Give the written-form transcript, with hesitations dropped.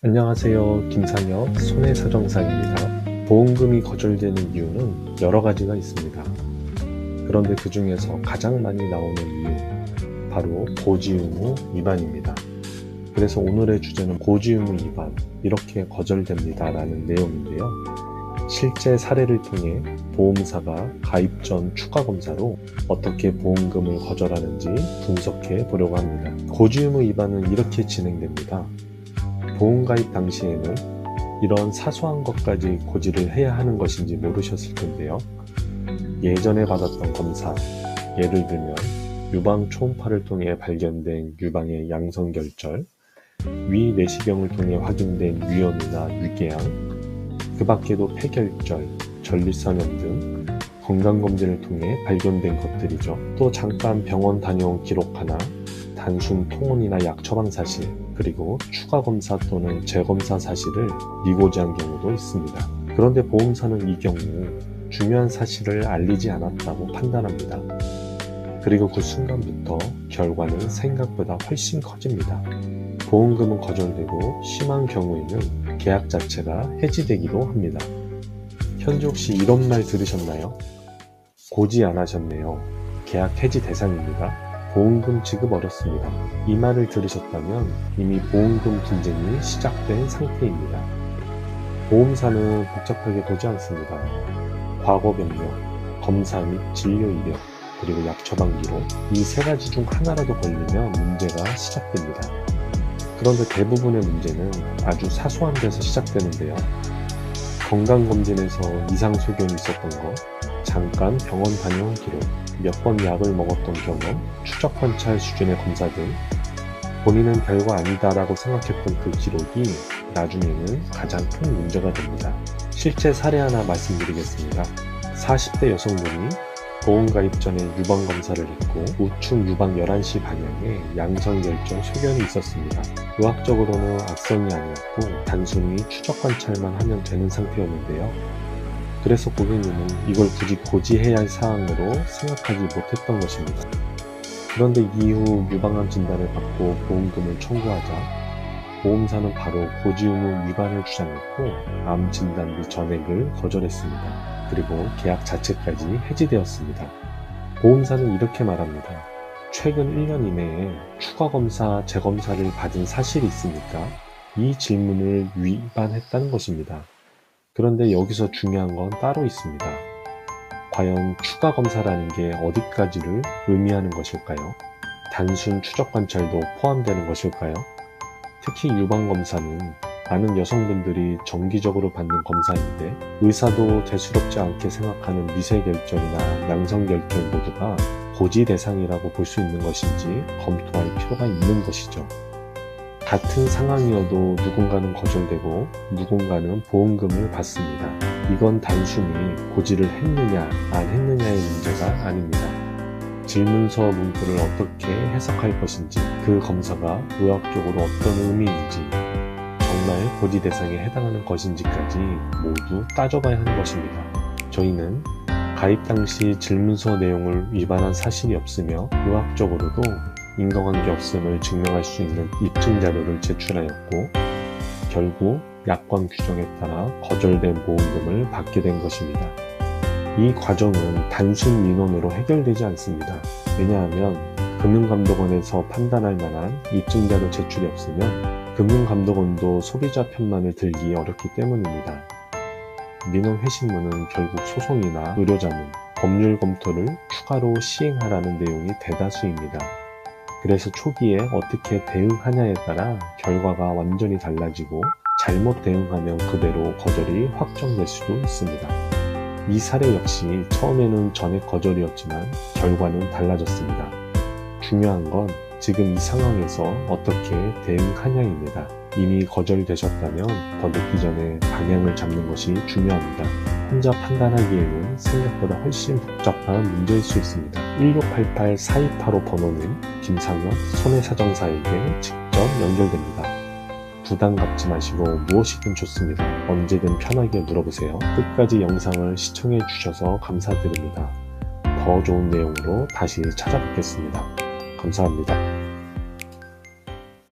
안녕하세요. 김상혁 손해사정사입니다. 보험금이 거절되는 이유는 여러 가지가 있습니다. 그런데 그 중에서 가장 많이 나오는 이유, 바로 고지의무 위반입니다. 그래서 오늘의 주제는 고지의무 위반, 이렇게 거절됩니다 라는 내용인데요. 실제 사례를 통해 보험사가 가입 전 추가검사로 어떻게 보험금을 거절하는지 분석해 보려고 합니다. 고지의무 위반은 이렇게 진행됩니다. 보험가입 당시에는 이런 사소한 것까지 고지를 해야 하는 것인지 모르셨을 텐데요. 예전에 받았던 검사, 예를 들면 유방 초음파를 통해 발견된 유방의 양성결절, 위 내시경을 통해 확인된 위염이나 유궤양, 그 밖에도 폐결절, 전립선염 등 건강검진을 통해 발견된 것들이죠. 또 잠깐 병원 다녀온 기록 하나, 단순 통원이나 약 처방 사실, 그리고 추가 검사 또는 재검사 사실을 미고지한 경우도 있습니다. 그런데 보험사는 이 경우 중요한 사실을 알리지 않았다고 판단합니다. 그리고 그 순간부터 결과는 생각보다 훨씬 커집니다. 보험금은 거절되고 심한 경우에는 계약 자체가 해지되기도 합니다. 현재 혹시 이런 말 들으셨나요? 고지 안 하셨네요. 계약 해지 대상입니다. 보험금 지급 어렵습니다. 이 말을 들으셨다면 이미 보험금 분쟁이 시작된 상태입니다. 보험사는 복잡하게 보지 않습니다. 과거 병력, 검사 및 진료 이력, 그리고 약 처방 기록, 이 세 가지 중 하나라도 걸리면 문제가 시작됩니다. 그런데 대부분의 문제는 아주 사소한 데서 시작되는데요. 건강검진에서 이상 소견이 있었던 것, 잠깐 병원 다녀온 기록, 몇 번 약을 먹었던 경험, 추적 관찰 수준의 검사 등 본인은 별거 아니다라고 생각했던 그 기록이 나중에는 가장 큰 문제가 됩니다. 실제 사례 하나 말씀드리겠습니다. 40대 여성분이 보험가입 전에 유방검사를 했고 우측 유방 11시 방향에 양성결정 소견이 있었습니다. 의학적으로는 악성이 아니었고 단순히 추적 관찰만 하면 되는 상태였는데요. 그래서 고객님은 이걸 굳이 고지해야 할 사항으로 생각하지 못했던 것입니다. 그런데 이후 유방암 진단을 받고 보험금을 청구하자 보험사는 바로 고지의무 위반을 주장했고 암 진단 및 전액을 거절했습니다. 그리고 계약 자체까지 해지되었습니다. 보험사는 이렇게 말합니다. 최근 1년 이내에 추가검사, 재검사를 받은 사실이 있으니까 이 질문을 위반했다는 것입니다. 그런데 여기서 중요한 건 따로 있습니다. 과연 추가 검사라는 게 어디까지를 의미하는 것일까요? 단순 추적 관찰도 포함되는 것일까요? 특히 유방검사는 많은 여성분들이 정기적으로 받는 검사인데 의사도 대수롭지 않게 생각하는 미세결절이나 양성결절 모두가 고지 대상이라고 볼 수 있는 것인지 검토할 필요가 있는 것이죠. 같은 상황이어도 누군가는 거절되고 누군가는 보험금을 받습니다. 이건 단순히 고지를 했느냐 안 했느냐의 문제가 아닙니다. 질문서 문구를 어떻게 해석할 것인지, 그 검사가 의학적으로 어떤 의미인지, 정말 고지 대상에 해당하는 것인지까지 모두 따져봐야 하는 것입니다. 저희는 가입 당시 질문서 내용을 위반한 사실이 없으며 의학적으로도 인과관계 없음을 증명할 수 있는 입증 자료를 제출하였고 결국 약관 규정에 따라 거절된 보험금을 받게 된 것입니다. 이 과정은 단순 민원으로 해결되지 않습니다. 왜냐하면 금융감독원에서 판단할 만한 입증 자료 제출이 없으면 금융감독원도 소비자 편만을 들기 어렵기 때문입니다. 민원 회신문은 결국 소송이나 의료자문, 법률 검토를 추가로 시행하라는 내용이 대다수입니다. 그래서 초기에 어떻게 대응하냐에 따라 결과가 완전히 달라지고 잘못 대응하면 그대로 거절이 확정될 수도 있습니다. 이 사례 역시 처음에는 전액 거절이었지만 결과는 달라졌습니다. 중요한 건 지금 이 상황에서 어떻게 대응하냐입니다. 이미 거절되셨다면 더 늦기 전에 방향을 잡는 것이 중요합니다. 혼자 판단하기에는 생각보다 훨씬 복잡한 문제일 수 있습니다. 1688-4285 번호는 김상혁 손해사정사에게 직접 연결됩니다. 부담 갖지 마시고 무엇이든 좋습니다. 언제든 편하게 물어보세요. 끝까지 영상을 시청해 주셔서 감사드립니다. 더 좋은 내용으로 다시 찾아뵙겠습니다. 감사합니다.